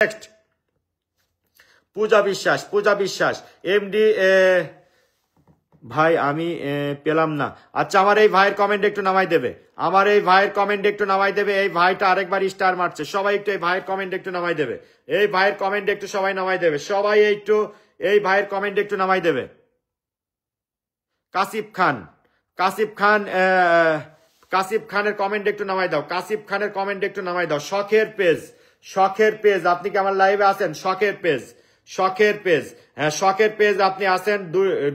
Next পূজা বিশ্বাস, পূজা বিশ্বাস MD ভাই আমি পেলাম না। আচ্ছা আমার এই ভাইয়ের কমেন্ট একটু নামাই দেবে, আমার এই ভাইয়ের কমেন্ট একটু নামাই দেবে। এই ভাইটা আরেকবার স্টার মারছে, সবাই একটু এই ভাইয়ের কমেন্ট একটু নামাই দেবে। এই ভাইয়ের কমেন্ট একটু সবাই নামাই দেবে, সবাই একটু এই ভাইয়ের কমেন্ট একটু নামাই দেবে। কাসিফ খান, কাসিফ খান, কাসিফ খানের কমেন্ট একটু নামাই দাও, কাসিফ খানের কমেন্ট একটু নামাই দাও। শখের পেজ, শখের পেজ, আপনি কি আমার লাইভে আছেন? শখের পেজ, শখের পেজ, হ্যাঁ শখের পেজ আপনি আছেন,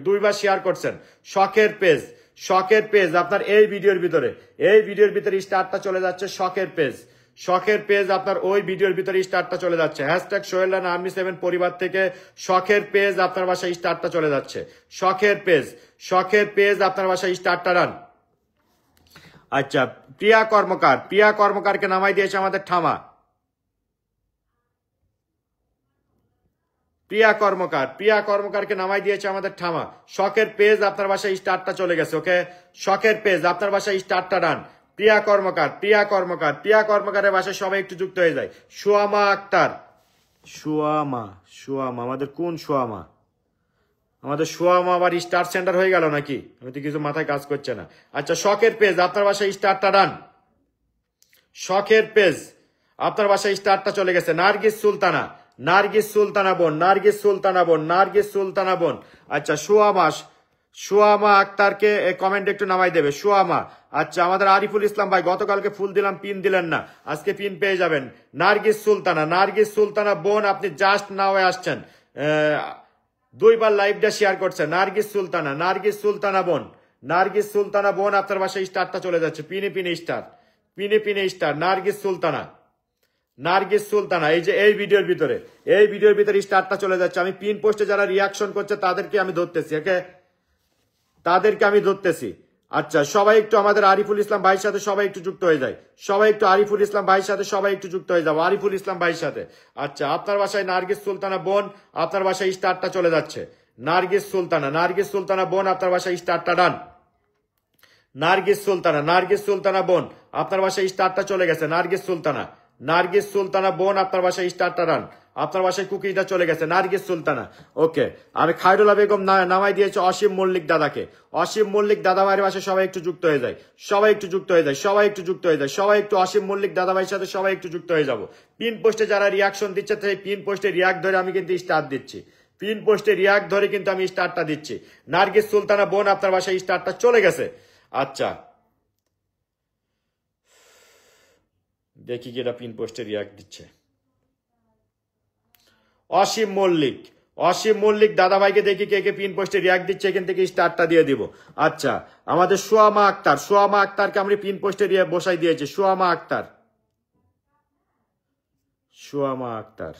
দুইবার শেয়ার করছেন। শখের পেজ, শখের পেজ আপনার এই ভিডিওর ভিতরে, এই ভিডিওর ভিতরে স্টারটা চলে যাচ্ছে শখের পেজ, শখের পেজ আপনার ওই ভিডিওর ভিতরে স্টারটা চলে যাচ্ছে। হ্যাশট্যাগ সোহেল রানা আর্মি 7 পরিবার থেকে শখের পেজ আপনার বাসায় স্টারটা চলে যাচ্ছে। শখের পেজ, শখের পেজ আপনার বাসায় স্টারটা রান। আচ্ছা প্রিয়া কর্মকার, প্রিয়া কর্মকারকে নামাই দিয়েছে আমাদের ঠামা। প্রিয়া কর্মকার, প্রিয়া কর্মকারকে নামাই দিয়েছে আমাদের ঠামা। শখের পেজ আপনার বাসায় স্টারটা চলে গেছে। ওকে শখের পেজ আপনার বাসায় স্টারটা রান। প্রিয়া কর্মকার, প্রিয়া কর্মকার, প্রিয়া কর্মকারের বাসায় সবাই একটু যুক্ত হয়ে যায়। সুয়ামা আক্তার, সুয়ামা, সুয়ামা আমাদের কোন সুয়ামা? আমাদের সুয়ামা আবার স্টার সেন্টার হয়ে গেল নাকি? আমি তো কিছু মাথায় কাজ করছে না। আচ্ছা শখের পেজ আপনার বাসায় স্টারটা রান। শখের পেজ আপনার বাসায় স্টারটা চলে গেছে। নার্গিস সুলতানা, নার্গিস সুলতানা বোন, নার্গিস সুলতানা বোন, নার্গিস সুলতানা বোন। আচ্ছা সুয়ামা, সুয়ামা আক্তারকে কমেন্ট একটু নামাই দেবে। সুয়ামা, আচ্ছা আমাদের আরিফুল ইসলাম ভাই গতকালকে ফুল দিলাম, পিন দিলেন না, আজকে পিন পেয়ে যাবেন। নার্গিস সুলতানা, নার্গিস সুলতানা বোন আপনি জাস্ট নাও আসছেন, দুইবার লাইভটা শেয়ার করছেন। নার্গিস সুলতানা, নার্গিস সুলতানা বোন, নার্গিস সুলতানা বোন আপনার বাসায় স্টারটা চলে যাচ্ছে। পিনে পিনে স্টার, পিনে পিনে স্টার। নার্গিস সুলতানা, নার্গিস সুলতানা এই যে এই ভিডিওর ভিতরে, এই ভিডিওর ভিতরে স্টারটা চলে যাচ্ছে। আমি পিন পোস্টে যারা রিয়াকশন করছে তাদেরকে আমি ধরতেছি, ওকে তাদেরকে আমি ধরতেছি। আচ্ছা সবাই একটু আমাদের আরিফুল ইসলাম ভাইয়ের সাথে সবাই একটু যুক্ত হয়ে যায়, সবাই একটু আরিফুল ইসলাম ভাইয়ের সাথে সবাই একটু যুক্ত হয়ে যাবো, আরিফুল ইসলাম ভাইয়ের সাথে। আচ্ছা আপনার বাসায় নার্গিস সুলতানা বোন আপনার বাসায় স্টারটা চলে যাচ্ছে। নার্গিস সুলতানা, নার্গিস সুলতানা বোন আপনার বাসায় স্টারটা ডান। নার্গিস সুলতানা, নার্গিস সুলতানা বোন আপনার বাসায় স্টারটা চলে গেছে। নার্গিস সুলতানা, নার্গিস সুলতানা বোন আপনার বাসায় স্টারটা রান। আপনার বাসায় কুকিটা চলে গেছে। নার্গিস সুলতানা ওকে। আমি খায়রুল্লাহ বেগম নামাই দিয়েছে অসীম মল্লিক দাদাকে। অসীম মল্লিক দাদা ভাইয়ের বাসায় সবাই একটু যুক্ত হয়ে যায়, সবাই একটু যুক্ত হয়ে যায়, সবাই একটু যুক্ত হয়ে যায়, সবাই একটু অসীম মল্লিক দাদা ভাইয়ের সাথে সবাই একটু যুক্ত হয়ে যাবো। পিন পোস্টে যারা রিয়াকশন দিচ্ছে সেই পিন পোস্টে রিয়াক্ট ধরে আমি কিন্তু স্টার দিচ্ছি, পিন পোস্টে রিয়াক্ট ধরে কিন্তু আমি স্টারটা দিচ্ছি। নার্গিস সুলতানা বোন আপনার বাসায় স্টারটা চলে গেছে। আচ্ছা দেখি কি এটা পিন পোস্টে রিয়াক্ট দিচ্ছে। অসীম মল্লিক, অসীম মল্লিক দাদা ভাইকে দেখি কে কে পিন পোস্টে রিয়াক্ট দিচ্ছে, এখান থেকে স্টারটা দিয়ে দিব। আচ্ছা আমাদের সুয়ামা আক্তার, সুয়ামা আক্তারকে আমি পিন পোস্টে বসাই দিয়েছি। সুয়ামা আক্তার, সুয়ামা আক্তার,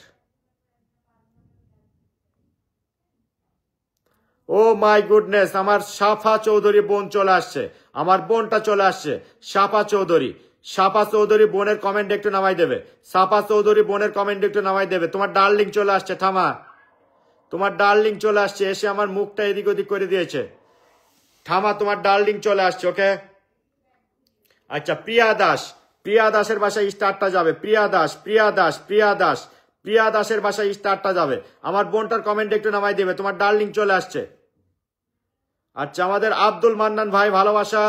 ও মাই গুডনেস, আমার সাফা চৌধুরী বোন চলে আসছে, আমার বোনটা চলে আসছে। সাফা চৌধুরী, সাফা চৌধুরী বোনের কমেন্ট একটু নামাই দেবে। সাফা চৌধুরী বোনের কমেন্ট একটু নামাই দেবে। তোমার ডার্লিং চলে আসছে, থামা, তোমার ডার্লিং চলে আসছে, এসে আমার মুখটা এদিক ওদিক করে দিয়েছে। থামা, তোমার ডার্লিং চলে আসছে। ওকে আচ্ছা প্রিয়া দাস, প্রিয়া দাসের বাসায় স্টারটা যাবে। প্রিয়া দাস, প্রিয়া দাস, প্রিয়া দাস, প্রিয়া দাসের বাসায় স্টারটা যাবে। আমার বোনটার কমেন্ট একটু নামাই দেবে, তোমার ডার্লিং চলে আসছে। আচ্ছা আমাদের আব্দুল মান্নান ভাই ভালোবাসা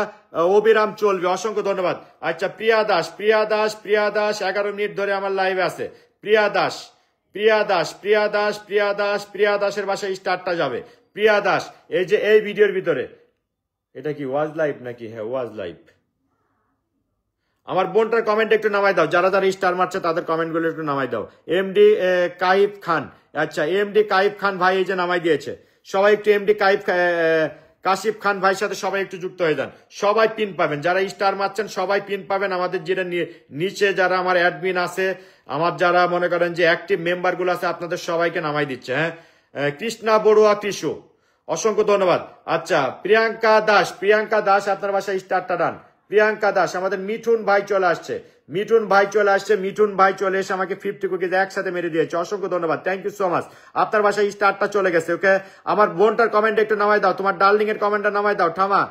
অবিরাম চলবে, অসংখ্য ধন্যবাদ। আচ্ছা প্রিয়া দাস, প্রিয়া দাস, প্রিয়া দাস 11 মিনিট ধরে আমার লাইভে আছে। প্রিয়া দাস, প্রিয়া দাস, প্রিয়া দাস, প্রিয়া দাস, প্রিয়া দাসের বাসায় স্টারটা যাবে। প্রিয়া দাস এই যে এই ভিডিওর ভিতরে, এটা কি ওয়াজ লাইভ নাকি? হ্যাঁ ওয়াজ লাইভ। আমার বোনটার কমেন্ট একটু নামাই দাও, যারা যারা স্টার মারছে তাদের কমেন্ট গুলো একটু নামাই দাও। এমডি কাইফ খান, আচ্ছা এমডি কাইফ খান ভাই এই যে নামাই দিয়েছে। সবাই একটু এমডি কাশিফ খান ভাইয়ের সাথে সবাই একটু যুক্ত হয়ে যান, সবাই পিন পাবেন, যারা স্টার মারছেন সবাই পিন পাবেন। আমাদের যেটা নিচে যারা আমার অ্যাডমিন আছে, আমার যারা মনে করেন যে অ্যাক্টিভ মেম্বার গুলো আছে, আপনাদের সবাইকে নামাই দিচ্ছে। হ্যাঁ কৃষ্ণা বড়ুয়া কৃষু অসংখ্য ধন্যবাদ। আচ্ছা প্রিয়াঙ্কা দাস, প্রিয়াঙ্কা দাস আপনার বাসায় স্টারটা ডান। প্রিয়াঙ্কা দাস, আমাদের মিঠুন ভাই চলে আসছে, মিঠুন ভাই চলে আসছে, মিঠুন ভাই চলে এসে আমাকে 50 কুকিজ একসাথে মেরে দিয়েছে, অসংখ্য ধন্যবাদ, থ্যাংক ইউ সো মাচ। আপনার বাসায় স্টারটা চলে গেছে। ওকে আমার বোনটার কমেন্ট একটু নামাই দাও, তোমার ডার্লিং এর কমেন্টটা নামাই দাও। থামা,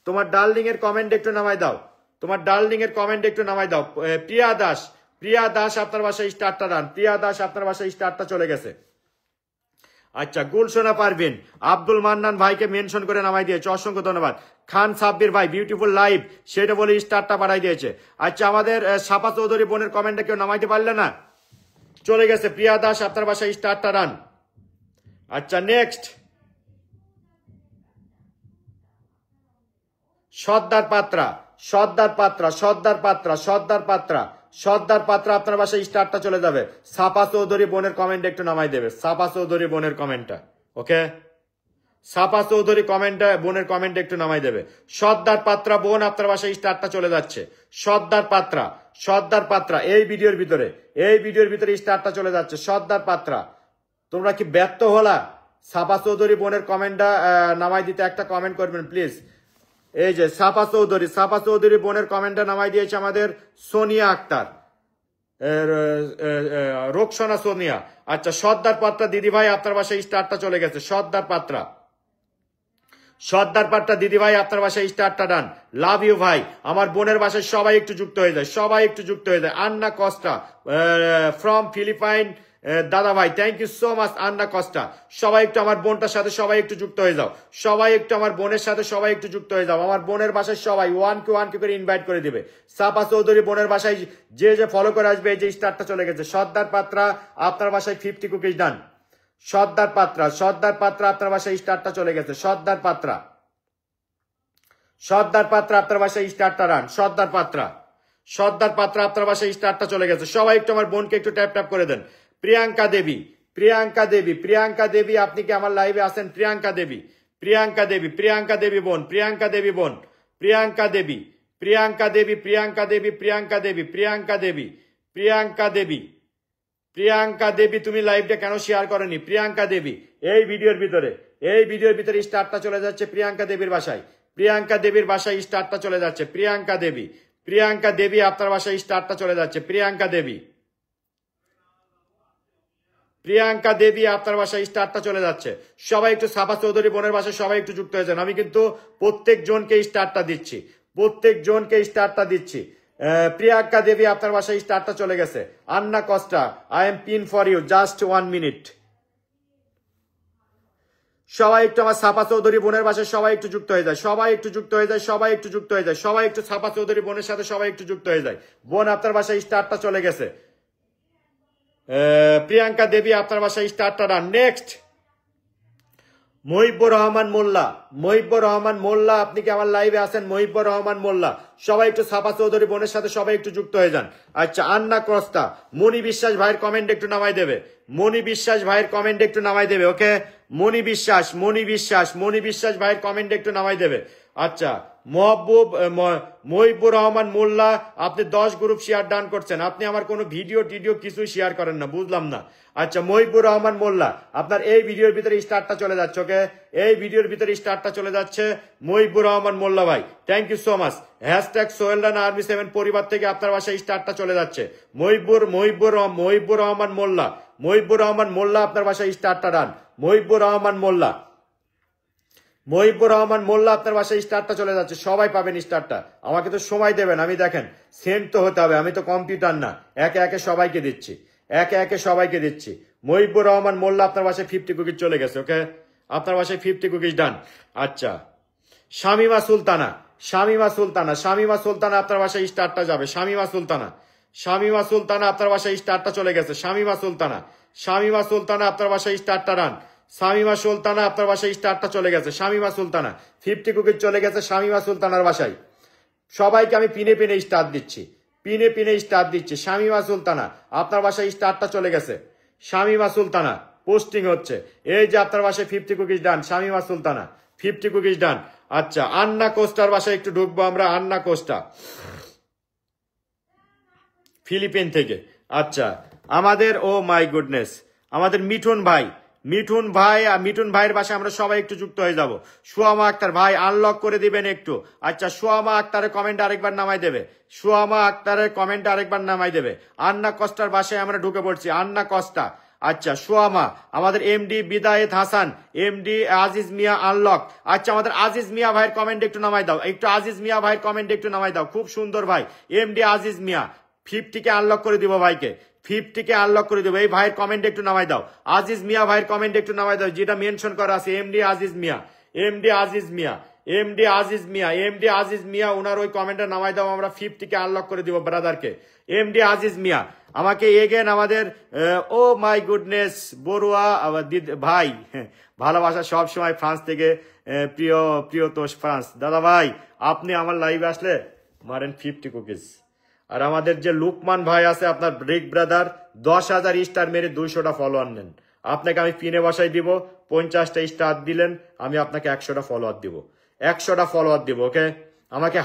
তোমার ডার্লিং এর কমেন্ট একটু নামাই দাও, তোমার ডার্লিং এর কমেন্ট একটু নামাই দাও। প্রিয়া দাস, প্রিয়া দাস আপনার বাসায় স্টারটা ডান, প্রিয়া দাস আপনার বাসায় স্টারটা চলে গেছে। আচ্ছা, গুলশোনা পারভিন আব্দুল মান্নান ভাইকে মেনশন করে নামাই দিয়েছে, অসংখ্য ধন্যবাদ। খান সাব্বির ভাই বিউটিফুল লাইভ সেটা বলে স্টারটা পাঠাই দিয়েছে। আচ্ছা, আমাদের সাপা চৌধুরী বোনের কমেন্টটা কেউ নামাইতে পারলে না, চলে গেছে। প্রিয়া দাস আপনার বাসায় স্টারটা ডান। আচ্ছা, নেক্সট সর্দার পাত্রা, সর্দার পাত্রা, সর্দার পাত্রা, সর্দার পাত্রা, সর্দার পাত্রা আপনার বাসায় স্টারটা চলে যাবে। সাপা চৌধুরী বোনের কমেন্ট একটু নামাই দেবে, সাপা চৌধুরী বোনের কমেন্টটা। ওকে, সাপা চৌধুরী কমেন্টটা বোনের কমেন্ট একটু নামাই দেবে। সর্দার পাত্রা বোন আপনার বাসায় স্টারটা চলে যাচ্ছে। সর্দার পাত্রা, সর্দার পাত্রা এই ভিডিওর ভিতরে, এই ভিডিওর ভিতরে স্টারটা চলে যাচ্ছে। সর্দার পাত্রা তোমরা কি ব্যর্থ হলা? সাপা চৌধুরী বোনের কমেন্টটা নামাই দিতে একটা কমেন্ট করবেন প্লিজ। এই যে সাপা চৌধুরী, সাপা চৌধুরী বোনের কমেন্টটা নামাই দিয়েছে আমাদের সোনিয়া আক্তার, রোকসনা সোনিয়া। আচ্ছা, সর্দার পাত্রা দিদি ভাই আপনার বাসায় স্টারটা চলে গেছে। সর্দার পাত্রা, সর্দার পাত্রা দিদি ভাই আপনার বাসায় স্টারটা ডান। লাভ ইউ ভাই। আমার বোনের বাসায় সবাই একটু যুক্ত হয়ে যায়, সবাই একটু যুক্ত হয়ে যায়। আন্না কস্টা ফ্রম ফিলিপাইন দাদা ভাই, থ্যাংক ইউ সো মাচ আন্না কস্টা। সবাই একটু আমার বোনটার সাথে সবাই একটু যুক্ত হয়ে যাও, সবাই একটু আমার বোনের সাথে সবাই একটু যুক্ত হয়ে যাও। আমার বোনের বাসায় সবাই ওয়ান কে করে ইনভাইট করে দিবে। সাপা চৌধুরী বোনের বাসায় যে যে ফলো করে আসবে, এই যে স্টারটা চলে গেছে। সর্দার পাত্রা আপনার বাসায় 50 কুকিজ ডান। সর্দার পাত্রা, সর্দার পাত্রা আপনার বাসায় স্টারটা চলে গেছে। সর্দার পাত্রা, সর্দার পাত্রা আপনার বাসায় স্টারটা ডান। সর্দার পাত্রা, সর্দার পাত্রা আপনার বাসায় স্টারটা চলে গেছে। সবাই একটু আমার বোনকে একটু ট্যাপ ট্যাপ করে দেন। প্রিয়াঙ্কা দেবী, প্রিয়াঙ্কা দেবী, প্রিয়াঙ্কা দেবী আপনি কি আমার লাইভে আছেন? প্রিয়াঙ্কা দেবী, প্রিয়াঙ্কা দেবী, প্রিয়াঙ্কা দেবী বোন, প্রিয়াঙ্কা দেবী বোন, প্রিয়াঙ্কা দেবী, প্রিয়াঙ্কা দেবী, প্রিয়াঙ্কা দেবী, প্রিয়াঙ্কা দেবী, প্রিয়াঙ্কা দেবী, প্রিয়াঙ্কা দেবী, প্রিয়াঙ্কা দেবী তুমি লাইভটা কেন শেয়ার করনি? প্রিয়াঙ্কা দেবী এই ভিডিওর ভিতরে, এই ভিডিওর ভিতরে স্টারটা চলে যাচ্ছে প্রিয়াঙ্কা দেবীর বাসায়। প্রিয়াঙ্কা দেবীর বাসায় স্টারটা চলে যাচ্ছে। প্রিয়াঙ্কা দেবী, প্রিয়াঙ্কা দেবী আপনার বাসায় স্টারটা চলে যাচ্ছে। প্রিয়াঙ্কা দেবী, প্রিয়াঙ্কা দেবী আপনার বাসায় স্টারটা চলে যাচ্ছে। সবাই একটু সাপা চৌধুরী বোনের বাসায় সবাই একটু যুক্ত হয়েছেন। আমি কিন্তু প্রত্যেক জনকে স্টারটা দিচ্ছি, প্রত্যেক জনকে স্টারটা দিচ্ছি। প্রিয়াঙ্কা দেবী আপনার বাসায় স্টারটা চলে গেছে। Anna Costa I am pin for you, just 1 minute. সবাই একটু আমার সাপা চৌধুরী বোনের বাসায় সবাই একটু যুক্ত হয়ে যায়, সবাই একটু যুক্ত হয়ে যায়, সবাই একটু যুক্ত হয়ে যায়, সবাই একটু সাপা চৌধুরী বোনের সাথে সবাই একটু যুক্ত হয়ে যায়। বোন আপনার বাসায় স্টারটা চলে গেছে। প্রিয়াঙ্কা দেবী আপনার বাসায় স্টারটা ডান। নেক্সট মহিবুর রহমান মোল্লা, মহিবুর রহমান মোল্লা আপনি কি আমার লাইভে আছেন? মহিবুর রহমান মোল্লা সবাই একটু সাপা চৌধুরী বোনের সাথে সবাই একটু যুক্ত হয়ে যান। আচ্ছা, আন্না ক্রস্তা মনি বিশ্বাস ভাইয়ের কমেন্ট একটু নামাই দেবে, মনি বিশ্বাস ভাইয়ের কমেন্ট একটু নামাই দেবে। ওকে, মনি বিশ্বাস, মনি বিশ্বাস, মনি বিশ্বাস ভাইয়ের কমেন্ট একটু নামাই দেবে। আচ্ছা, মহিবুর রহমান মোল্লা আপনি 10 গ্রুপ শেয়ার ডান করছেন, আপনি আমার কোনো ভিডিও টিডিও কিছুই শেয়ার করেন না, বুঝলাম না। আচ্ছা, মহিবুর রহমান মোল্লা আপনার এই ভিডিওর ভিতরে স্টারটা চলে যাচ্ছে। ওকে, এই ভিডিওর ভিতরে স্টারটা চলে যাচ্ছে মহিবুর রহমান মোল্লা ভাই, thank you so much. Hashtag Sohel Rana army 7 পরিবার থেকে আপনার বাসায় স্টারটা চলে যাচ্ছে। মহিবুর রহমান মোল্লা, মহিবুর রহমান মোল্লা আপনার বাসায় স্টারটা ডান। মহিবুর রহমান মোল্লা, মহিবুর রহমান মোল্লা আপনার বাসায় স্টারটা চলে যাচ্ছে। সবাই পাবেন স্টারটা, আমাকে তো সময় দেবেন। আমি দেখেন সেন্ট তো হতে হবে, আমি তো কম্পিউটার না। একে একে সবাইকে দিচ্ছি, একে একে সবাইকে দিচ্ছি। মহিবুর রহমান মোল্লা আপনার বাসায় 50 কুকিজ চলে গেছে। ওকে, আপনার বাসায় 50 কুকিজ ডান। আচ্ছা, শামিমা সুলতানা, শামিমা সুলতানা, শামিমা সুলতানা আপনার বাসায় স্টারটা যাবে। শামিমা সুলতানা, শামিমা সুলতানা আপনার বাসায় স্টারটা চলে গেছে। শামিমা সুলতানা, শামিমা সুলতানা আপনার বাসায় স্টারটা ডান। শামিমা সুলতানা আপনার বাসায় স্টারটা চলে গেছে। শামিমা সুলতানা 50 কুকিজ চলে গেছে শামিমা সুলতানার বাসায়। সবাইকে আমি পিনে পিনে স্টার দিচ্ছি, পিনে পিনে স্টার দিচ্ছি। শামিমা সুলতানা আপনার বাসায় স্টারটা চলে গেছে। শামিমা সুলতানা পোস্টিং হচ্ছে, এই যে আপনার বাসায় 50 কুকিজ ডান। শামিমা সুলতানা 50 কুকিজ ডান। আচ্ছা, আন্না কোস্টার বাসায় একটু ঢুকবো আমরা। আন্না কোস্টা ফিলিপিন থেকে। আচ্ছা, আমাদের ও মাই গুডনেস, আমাদের মিঠুন ভাই, মিঠুন ভাই, মিঠুন ভাইয়ের বাসায় আমরা সবাই একটু যুক্ত হয়ে যাব। সুয়ামা আক্তার ভাই আনলক করে দিবেন একটু। আচ্ছা, সুয়ামা আক্তারের কমেন্ট আরেকবার নামাই দেবে, সুয়ামা আক্তারের কমেন্ট আরেকবার নামাই দেবে। আন্না কস্টার বাসায় আমরা ঢুকে পড়ছি। আন্না কস্টা, আচ্ছা সুয়ামা, আমাদের এমডি বিদায়েত হাসান, এমডি আজিজ মিয়া আনলক। আচ্ছা, আমাদের আজিজ মিয়া ভাইয়ের কমেন্ট একটু নামাই দাও, একটু আজিজ মিয়া ভাইয়ের কমেন্ট একটু নামাই দাও। খুব সুন্দর ভাই, এমডি আজিজ মিয়া 50 কে আনলক করে দিব ভাইকে, 50 কে আনলক করে দিব। এই ভাইয়ের কমেন্ট একটু নামাই দাও, আজিজ মিয়া ভাইয়ের কমেন্ট একটু নামাই দাও, যেটা মেনশন করা আছে এমডি আজিজ মিয়া, এমডি আজিজ মিয়া, এমডি আজিজ মিয়া, এমডি আজিজ মিয়া, ওনার ওই কমেন্টটা নামাই দাও, আমরা 50 কে আনলক করে দিব ব্রাদারকে। এমডি আজিজ মিয়া আমাকে এগেন আমাদের ও মাই গুডনেস বড়ুয়া ভাই, ভালোবাসা সব সময় ফ্রান্স থেকে প্রিয় প্রিয়তোষ ফ্রান্স দাদা ভাই, আপনি আমার লাইভে আসলে মারেন 50 কুকিজ। আর আমাদের যে লুকমান ভাই আছে আপনার ব্রিক ব্রাদার, 10,000 স্টার মেরে 200টা ফলোয়ার নেন, আপনাকে আমি পিনে বসাই দিব। 50টা স্টার দিলেন, আমি আপনাকে 100টা ফলোয়ার দিব, 100টা ফলোয়ার দিব। ওকে, আমাকে